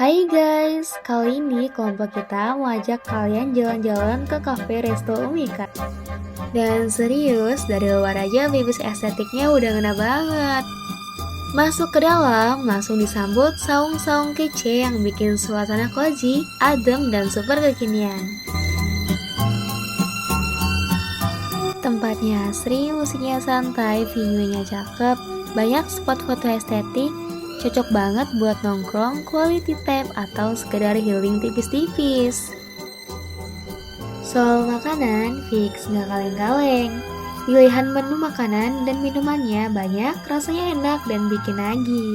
Hai guys, kali ini kelompok kita mau ajak kalian jalan-jalan ke cafe Resto Umika. Dan serius, dari luar aja vibes estetiknya udah ngena banget. Masuk ke dalam, langsung disambut saung-saung kece yang bikin suasana cozy, adem, dan super kekinian. Tempatnya asri, musiknya santai, view-nya cakep, banyak spot foto estetik, cocok banget buat nongkrong, quality time, atau sekedar healing tipis-tipis. Soal makanan, fix nggak kaleng-kaleng. Pilihan menu makanan dan minumannya banyak, rasanya enak dan bikin nagih.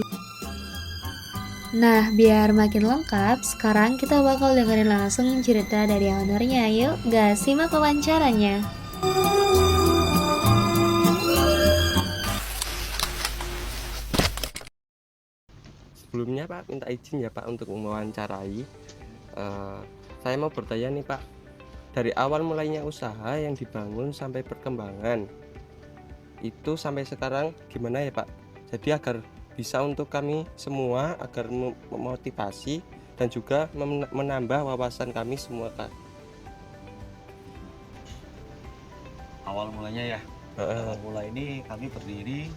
Nah, biar makin lengkap, sekarang kita bakal dengerin langsung cerita dari ownernya. Yuk, gas simak wawancaranya. Sebelumnya Pak, minta izin ya Pak untuk mewawancarai. Saya mau bertanya nih Pak, dari awal mulainya usaha yang dibangun sampai perkembangan itu sampai sekarang gimana ya Pak? Jadi agar bisa untuk kami semua agar memotivasi dan juga menambah wawasan kami semua Pak. Awal mulanya ya, awal mulai ini kami berdiri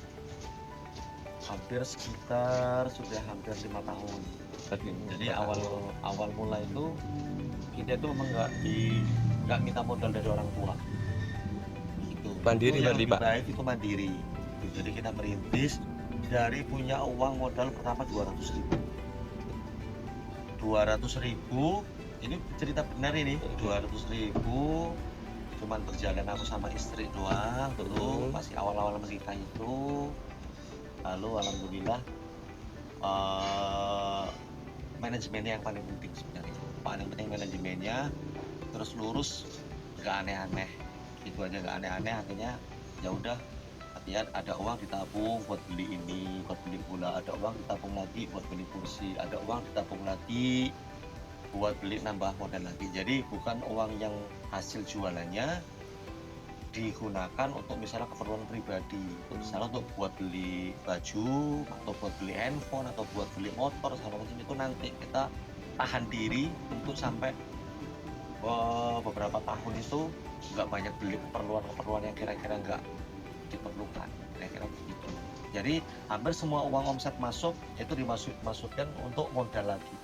sudah hampir 5 tahun. Jadi awal mulai itu kita tuh memang nggak minta modal dari orang tua. Gitu. Mandiri itu yang berarti lebih Pak. baik itu mandiri. Jadi kita merintis dari punya uang modal pertama 200.000. 200.000 ini cerita benar ini. 200.000 cuman berjalan aku sama istri doang dulu masih awal-awal menikah itu. Lalu alhamdulillah manajemennya yang paling penting sebenarnya, paling penting manajemennya, terus lurus, gak aneh-aneh, itu aja gak aneh-aneh. Akhirnya ya udah, artinya ada uang ditabung buat beli ini, buat beli gula, ada uang ditabung lagi buat beli kursi, ada uang ditabung lagi buat beli nambah modal lagi. Jadi bukan uang yang hasil jualannya digunakan untuk misalnya keperluan pribadi, misalnya untuk buat beli baju atau buat beli handphone atau buat beli motor segala macam. Itu nanti kita tahan diri untuk sampai beberapa tahun itu nggak banyak beli keperluan yang kira-kira nggak diperlukan, kira-kira begitu. Jadi hampir semua uang omset masuk itu dimasukkan untuk modal lagi,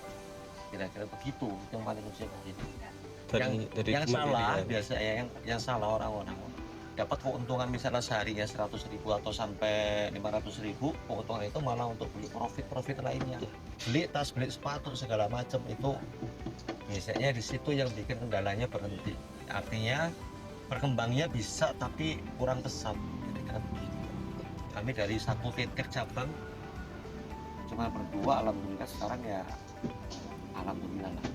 kira-kira begitu. Yang paling kecil begitu. Yang salah biasa ya, yang salah orang-orang dapat keuntungan misalnya seharinya 100.000 atau sampai 500.000, keuntungan itu malah untuk beli profit lainnya, beli tas, beli sepatu segala macam. Itu biasanya di situ yang bikin kendalanya berhenti, artinya berkembangnya bisa tapi kurang pesat. Jadi kan kami dari satu titik cabang cuma berdua, alhamdulillah sekarang ya alhamdulillah lah.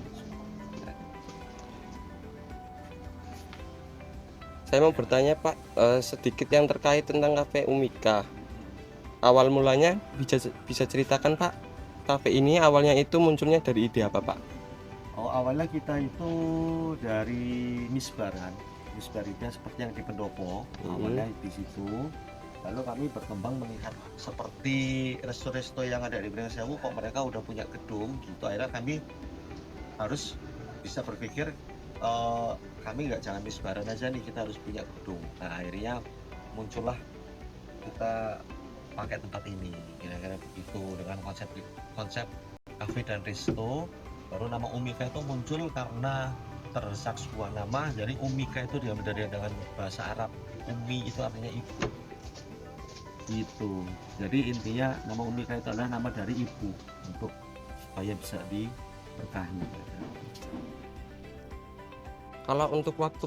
Saya mau bertanya Pak, sedikit yang terkait tentang Cafe Umika. Awal mulanya bisa ceritakan Pak, cafe ini awalnya itu munculnya dari ide apa Pak? Awalnya kita itu dari misbar kan, misbar itu seperti yang di Pendopo. Awalnya di situ, lalu kami berkembang melihat seperti resto-resto yang ada di Brengseu kok mereka udah punya gedung gitu. Akhirnya kami harus bisa berpikir, kami nggak jangan misbaran aja nih, kita harus punya gedung. Nah akhirnya muncullah kita pakai tempat ini, kira-kira begitu, dengan konsep cafe dan resto. Baru nama Umika itu muncul karena terdesak sebuah nama. Jadi Umika itu diambil dari dengan bahasa Arab, Umi itu artinya ibu gitu. Jadi intinya nama Umika itu adalah nama dari ibu, untuk supaya bisa diberkahi. Kalau untuk waktu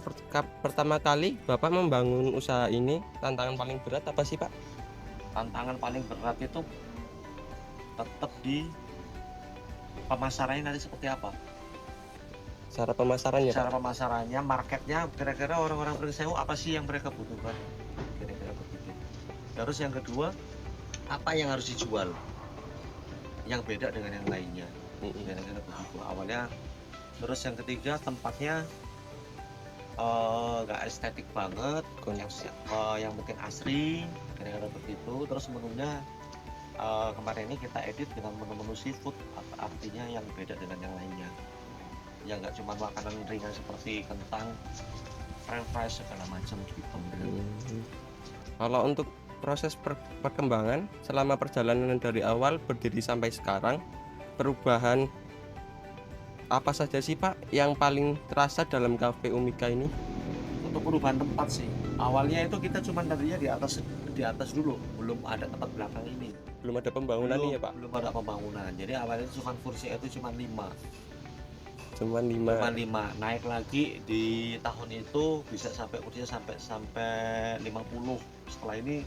pertama kali Bapak membangun usaha ini, tantangan paling berat apa sih Pak? Tantangan paling berat itu tetap di pemasarannya nanti seperti apa. Cara pemasarannya Cara Pak? pemasarannya, marketnya, kira-kira orang-orang Brengseu apa sih yang mereka butuhkan, kira-kira begitu. Terus yang kedua, apa yang harus dijual yang beda dengan yang lainnya, kira-kira begitu awalnya. Terus yang ketiga, tempatnya nggak estetik banget, yang penting asri, kira-kira begitu. Terus menunya kemarin ini kita edit dengan menu-menu seafood, artinya yang beda dengan yang lainnya, yang nggak cuma makanan ringan seperti kentang, french fries segala macam gitu. Kalau untuk proses perkembangan selama perjalanan dari awal berdiri sampai sekarang, perubahan apa saja sih Pak yang paling terasa dalam Cafe Umika ini? Untuk perubahan tempat sih, awalnya itu kita cuma tadinya di atas dulu, belum ada tempat belakang ini, Belum ada pembangunan nih ya Pak? belum ada pembangunan. Jadi awalnya cuma kursi itu cuma 5, Cuman 5. naik lagi di tahun itu bisa sampai kursinya sampai 50. Setelah ini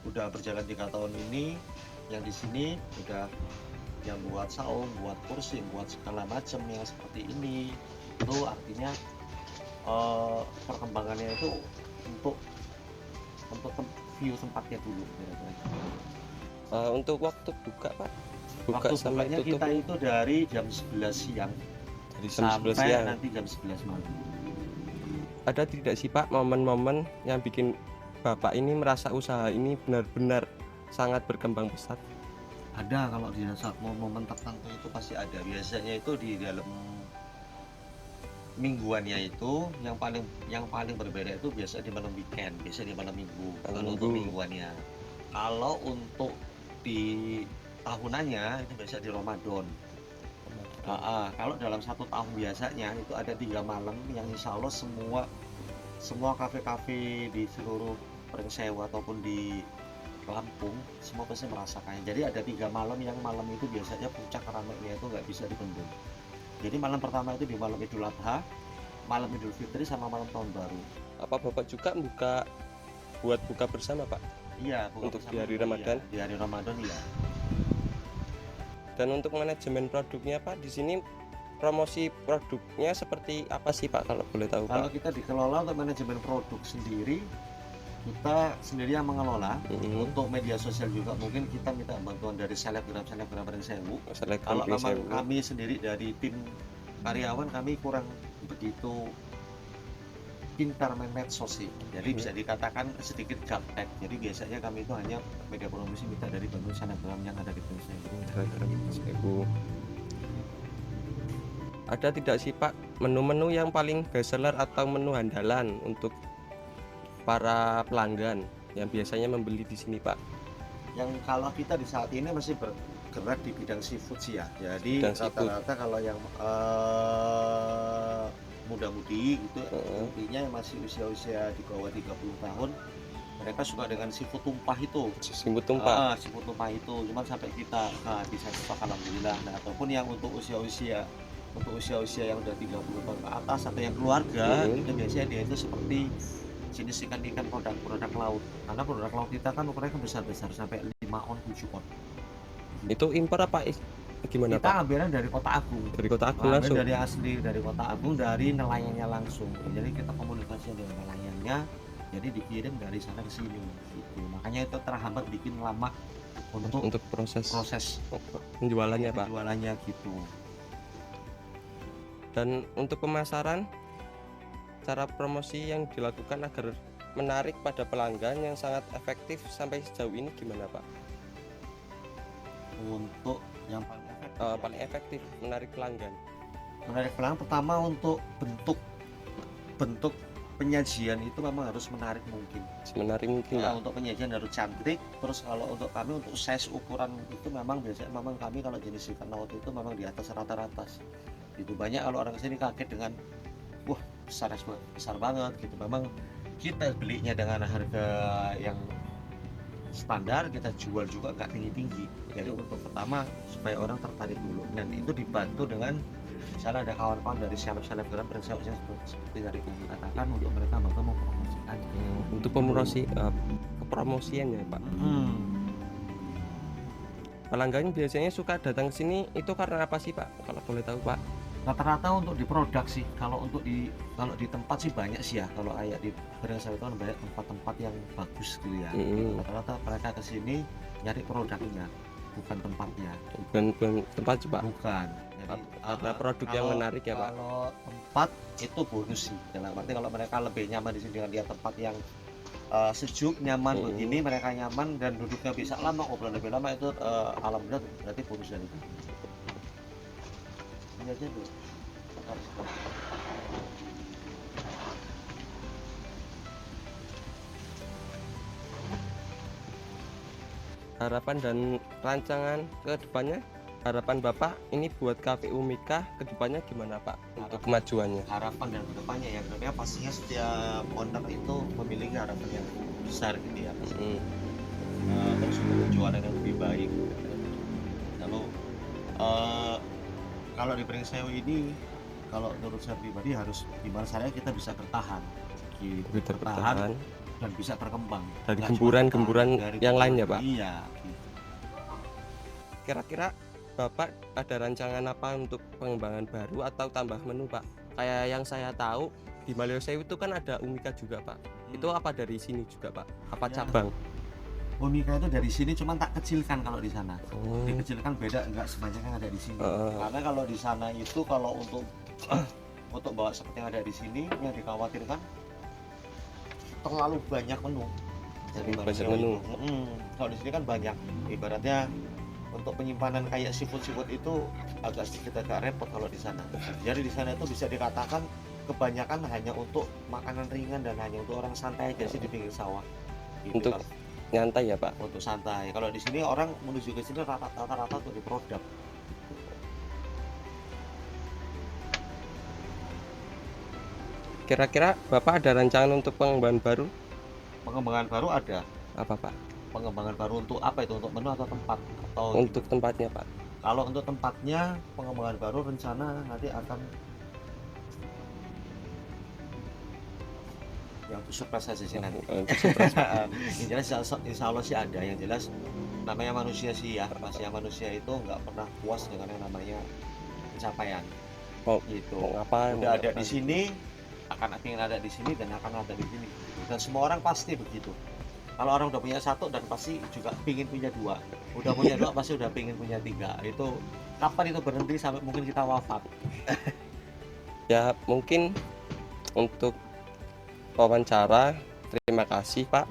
udah berjalan 3 tahun ini, yang di sini udah yang buat saung, buat kursi, buat segala macam yang seperti ini. Itu artinya perkembangannya itu untuk view tempatnya dulu kira-kira. Untuk waktu buka Pak? Buka Waktu sampai bukanya tutup kita itu dari jam 11 siang dari jam 11 sampai siang. nanti jam 11 malam. Ada tidak sih Pak momen-momen yang bikin Bapak ini merasa usaha ini benar-benar sangat berkembang pesat? Ada, kalau di saat momen tertentu itu pasti ada. Biasanya itu di dalam mingguannya itu yang paling berbeda itu biasa di malam weekend, biasa di malam minggu. Malam Kalau untuk minggu. mingguannya, kalau untuk di tahunannya itu biasa di Ramadan. Kalau dalam 1 tahun biasanya itu ada 3 malam yang insya Allah semua kafe-kafe di seluruh Pringsewu ataupun di Lampung semua pasti merasakannya. Jadi ada 3 malam yang malam itu biasanya puncak ramainya itu nggak bisa dibendung. Jadi malam pertama itu di malam Idul Adha, malam Idul Fitri, sama malam Tahun Baru. Apa Bapak juga buat buka bersama Pak? Iya, buka Untuk bersama di hari juga, Ramadan? iya. Di hari Ramadan iya. Dan untuk manajemen produknya Pak, di sini promosi produknya seperti apa sih Pak kalau boleh tahu Kalau Pak? kita dikelola untuk manajemen produk sendiri, kita sendiri yang mengelola. Untuk media sosial juga mungkin kita minta bantuan dari selebgram Pringsewu. Kalau memang kami sendiri dari tim karyawan kami kurang begitu pintar main medsos sih, jadi bisa dikatakan sedikit gaptek. Jadi biasanya kami itu hanya media promosi minta dari bantuan selebgram yang ada di Pringsewu. Ada tidak sih Pak menu-menu yang paling best seller atau menu andalan untuk para pelanggan yang biasanya membeli di sini Pak? Yang kalau kita di saat ini masih bergerak di bidang seafood sih ya. Jadi Bidang seafood. rata-rata kalau yang muda-mudi gitu, intinya yang masih usia-usia di bawah 30 tahun, mereka suka dengan seafood tumpah itu. Seafood tumpah. Seafood tumpah itu cuman sampai kita bisa stok alhamdulillah. Nah, ataupun yang untuk usia-usia yang udah 30 tahun ke atas atau yang keluarga, itu biasanya dia itu seperti jenis ikan-ikan produk laut. Karena produk laut kita kan ukurannya besar-besar sampai 5 on, 7 on. Itu impor apa gimana Kita Pak? ambilnya dari Kota Agung. Dari Kota Agung Ambil langsung. dari asli dari Kota Agung, dari nelayannya langsung. Jadi kita komunikasi dengan nelayannya, jadi dikirim dari sana ke sini gitu. Makanya itu terhambat bikin lama untuk proses penjualannya Pak. gitu. Dan untuk pemasaran, cara promosi yang dilakukan agar menarik pada pelanggan yang sangat efektif sampai sejauh ini gimana Pak? Untuk yang paling efektif, Paling efektif menarik pelanggan. Pertama untuk bentuk penyajian itu memang harus menarik mungkin. Semenarik mungkin Pak. Untuk penyajian harus cantik. Terus kalau untuk kami untuk size ukuran itu memang biasanya kami kalau jenis ikan laut itu memang di atas rata-rata. Itu banyak kalau orang kesini kaget dengan wah besar banget gitu. Memang kita belinya dengan harga yang standar, kita jual juga nggak tinggi-tinggi. Jadi untuk pertama supaya orang tertarik dulu, dan itu dibantu dengan misalnya ada kawan-kawan dari selebgram Pringsewu seperti dari kami katakan, untuk mereka bakal mempromosikan. Untuk kepromosiannya Pak. Pelanggan biasanya suka datang ke sini itu karena apa sih Pak? Kalau boleh tahu Pak? Rata-rata untuk di produk sih, kalau di tempat sih banyak sih ya. Kalau kayak di Pringsewu itu kan banyak tempat-tempat yang bagus gitu ya. Rata-rata mereka kesini nyari produknya, bukan tempatnya. Bukan tempat Pak. Bukan. Jadi Karena produk yang menarik ya Pak. Kalau tempat itu bonus sih. Dalam arti kalau mereka lebih nyaman di sini dengan lihat tempat yang sejuk, nyaman begini, mereka nyaman dan duduknya bisa lama, ngobrol lebih lama, itu alhamdulillah berarti bonus dari kami. Ini aja dulu. Harapan dan rancangan ke depannya, harapan Bapak ini buat KPU Mika ke depannya gimana Pak untuk kemajuannya? Harapan dan kedepannya ya, kedepannya pastinya setiap owner itu memiliki harapan yang besar gitu ya. Terus penjualan yang lebih baik. Lalu kalau di Brengseo ini, kalau menurut saya pribadi harus gimana caranya kita bisa bertahan gitu, Bertahan dan bisa berkembang dari Nggak cuma gemburan-gemburan bertahan, dari yang lain ya gemburan. Pak? Iya gitu. Kira-kira Bapak ada rancangan apa untuk pengembangan baru atau tambah menu Pak? Kayak yang saya tahu di Malioseu itu kan ada Umika juga Pak. Itu apa dari sini juga Pak? Apa Ya. cabang? Umika itu dari sini cuman tak kecilkan kalau di sana. Oh. Dikecilkan beda, enggak sebanyak yang ada di sini. Karena kalau di sana itu kalau untuk untuk bawa seperti yang ada di sini, yang dikhawatirkan terlalu banyak menu. Jadi Banyak menu. Kalau di sini kan banyak. Ibaratnya untuk penyimpanan kayak seafood itu agak sedikit repot kalau di sana. Jadi di sana itu bisa dikatakan kebanyakan hanya untuk makanan ringan dan hanya untuk orang santai aja sih di pinggir sawah. Gitu. Untuk nyantai ya Pak? Untuk santai. Kalau di sini orang menuju ke sini rata-rata untuk di produk. Kira-kira Bapak ada rancangan untuk pengembangan baru? Pengembangan baru ada. Apa Pak? Pengembangan baru untuk apa itu? Untuk menu atau tempat? Atau Untuk tempatnya Pak? kalau untuk tempatnya, pengembangan baru rencana nanti akan yang itu surprise saja sih nanti. Yang jelas insya Allah sih ada. Yang jelas namanya manusia sih ya, manusia itu nggak pernah puas dengan yang namanya pencapaian. Gitu. Ngapa? Udah ada di sini, akan ingin ada di sini dan akan ada di sini. Dan semua orang pasti begitu. Kalau orang udah punya satu dan pasti juga pingin punya dua. Udah punya dua pasti udah pingin punya tiga. Itu kapan itu berhenti sampai mungkin kita wafat. Ya mungkin untuk wawancara, terima kasih Pak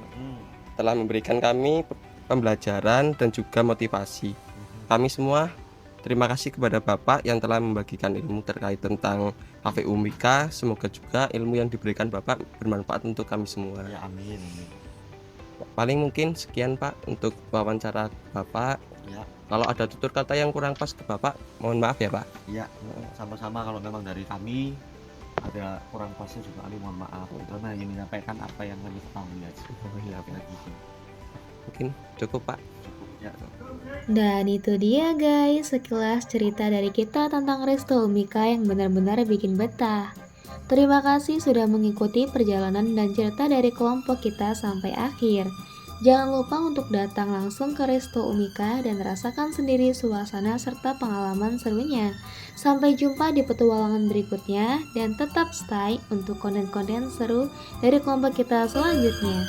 telah memberikan kami pembelajaran dan juga motivasi. Kami semua terima kasih kepada Bapak yang telah membagikan ilmu terkait tentang KPU Mika. Semoga juga ilmu yang diberikan Bapak bermanfaat untuk kami semua. Ya amin. Paling mungkin sekian Pak untuk wawancara Bapak. Ya. Kalau ada tutur kata yang kurang pas ke Bapak, mohon maaf ya Pak. Ya, sama-sama. Kalau memang dari kami ada kurang pasnya juga kami mohon maaf. Karena ingin menyampaikan apa yang kami ketahui aja. Ya, gitu. Mungkin cukup Pak. Ya. Dan itu dia guys, sekilas cerita dari kita tentang Resto Umika yang benar-benar bikin betah. Terima kasih sudah mengikuti perjalanan dan cerita dari kelompok kita sampai akhir. Jangan lupa untuk datang langsung ke Resto Umika dan rasakan sendiri suasana serta pengalaman serunya. Sampai jumpa di petualangan berikutnya dan tetap stay untuk konten-konten seru dari kelompok kita selanjutnya.